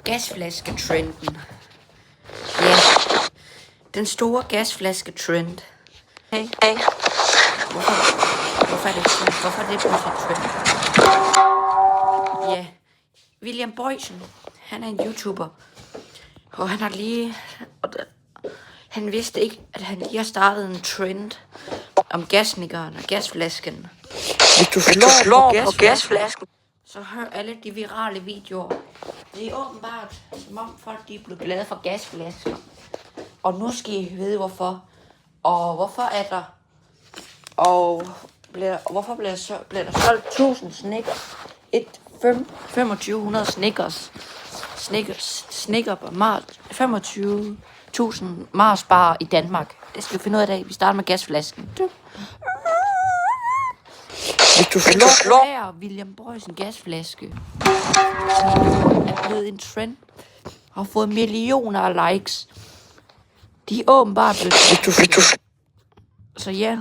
Gasflasketrenden. Ja, den store gasflasketrend. Hey. Hvorfor er det pludselig trend? Ja, William Boysen, han er en YouTuber, og han vidste ikke, at han lige har startet en trend om gasnikkeren og gasflasken. Hvis du slår på gasflasken, så hør alle de virale videoer. Det er åbenbart, som om folk de er blevet glade for gasflasker. Og nu skal I vide hvorfor. Og hvorfor er der... Og hvorfor bliver der solgt 1000 Snickers? 2500 Snickers. Snickers på Mars. 25.000 Mars bar i Danmark. Det skal vi finde ud af i dag. Vi starter med gasflasken. Hvis du slår William Boysen gasflaske, er blevet en trend og har fået millioner af likes. De er åbenbart blevet... Så ja,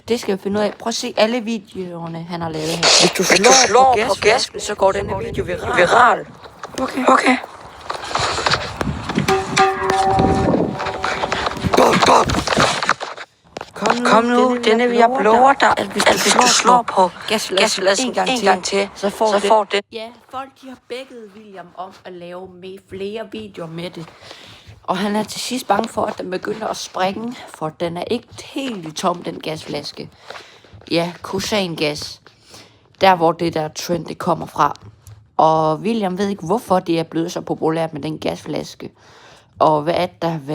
det skal vi finde ud af. Prøv at se alle videoerne, han har lavet her. Hvis du slår på gasflasken, så går denne video viral. Okay. Kom nu, denne vi lover dig, at hvis du slår på gasflasken en gang til, så får den. Ja, folk de har bækket William om at lave med flere videoer med det. Og han er til sidst bange for, at den begynder at springe, for den er ikke helt tom, den gasflaske. Ja, kosangas. Der hvor det der trend det kommer fra. Og William ved ikke, hvorfor det er blevet så populært med den gasflaske. Og hvad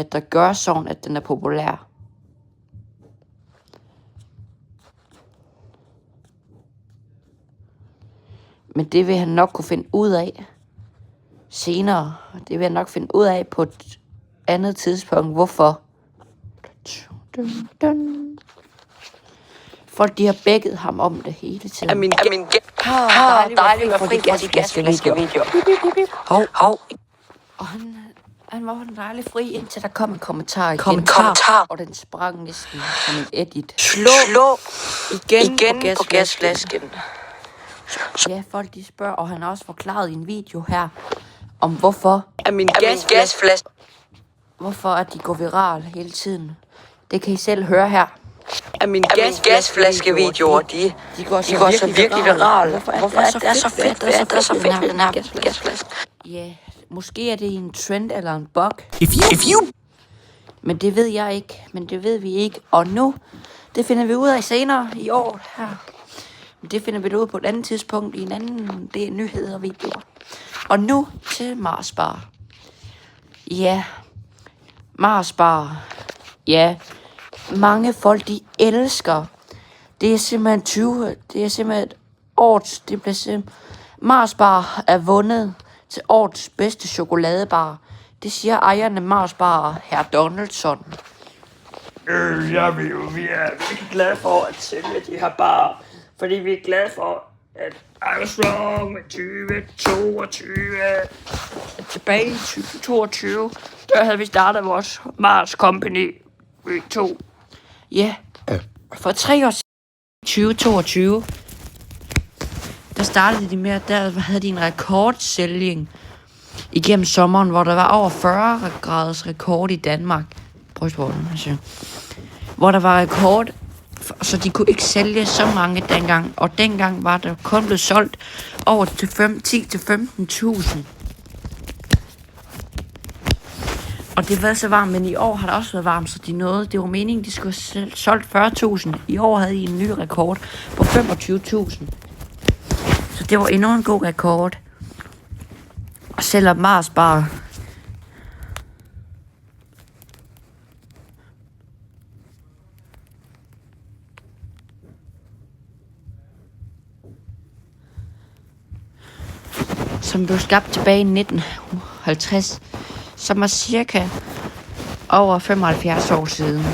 der gør sådan, at den er populær. Men det vil han nok kunne finde ud af senere. Det vil han nok finde ud af på et andet tidspunkt. Hvorfor? Folk de har bækket ham om det hele tiden. Dejligt med fri gasflaskevideo. Hov. Og han var en dejlig fri, indtil der kom en kommentar igen. Og den sprang næsten som en edit. Slå igen på gasflasken. Ja, folk de spørger, og han har også forklaret i en video her, om hvorfor gasflaske. Hvorfor at de går viral hele tiden. Det kan I selv høre her. Gasflaskevideoer, de går så virkelig virale. Hvorfor er det så fedt? Det er så fedt med den her gasflaske. Ja, måske er det en trend eller en bug. If you. Men det ved jeg ikke. Men det ved vi ikke. Og nu, det finder vi ud af senere i år her. Det finder vi ud på et andet tidspunkt i en anden del nyheder og videoer. Og nu til Mars bar. Ja, Mars bar. Ja, mange folk de elsker. Det er simpelthen årets. Mars bar er vundet til årets bedste chokoladebar. Det siger ejerne Mars bar, hr. Donaldson. Vi er virkelig glade for at sælge de her barer. Fordi vi er glade for, at Armstrong med 2022, tilbage i 2022, der havde vi startet vores Mars Company Week 2. Ja, for 3 år siden, 2022, der startede de med, der havde de en rekordsælgning igennem sommeren, hvor der var over 40 graders rekord i Danmark. Prøv at hvor der var rekord. Så de kunne ikke sælge så mange dengang. Og dengang var der kun blevet solgt over til 10-15.000. Og det var så varmt, men i år har det også været varmt, så det var meningen, de skulle have solgt 40.000. I år havde de en ny rekord på 25.000. Så det var endnu en god rekord. Og selvom Mars bare... som blev skabt tilbage i 1950, som er cirka over 75 år siden.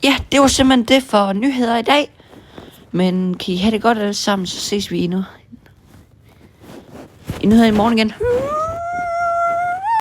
Ja, det var simpelthen det for nyheder i dag. Men kan I have det godt alle sammen, så ses vi endnu. I nyheder i morgen igen.